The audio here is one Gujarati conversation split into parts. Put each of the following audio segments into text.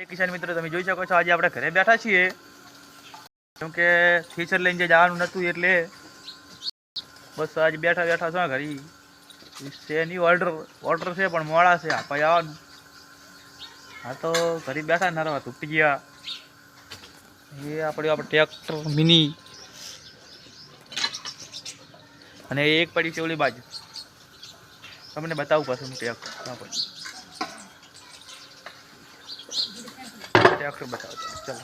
કિસાન મિત્રો તમે જોઈ શકો છો આજે આપણે ઘરે બેઠા છીએ કેમ કે થેસર લઈને જવાનું નહોતું એટલે બસ આજે બેઠા બેઠા છો ઘરે છે નહીં ઓર્ડર છે પણ મોડા છે આપણે આવવાનું હા તો ઘરે બેઠા નરવા તૂટી ગયા એ આપણે ટ્રેક્ટર મિની અને એક પડી છે ઓલી બાજુ તમને બતાવું પાછું ટ્રેક્ટર ટ્રેક્ટર બતાવતો ચલો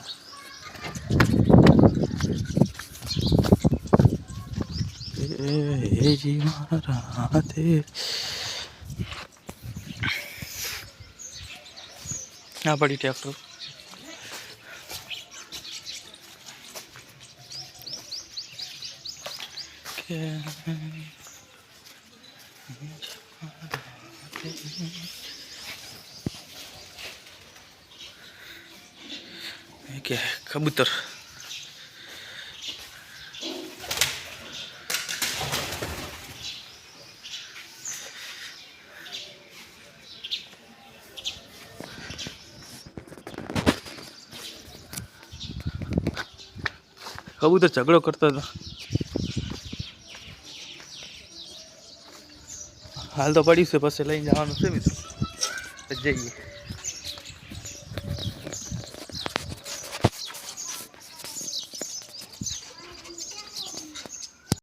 એ જી મારા હાથે આ પડી ટ્રેક્ટર કે કબૂતર કબૂતર ઝઘડો કરતા હતા હાલ તો પડ્યું છે પછી લઈને જવાનું છે મિત્રો જઈએ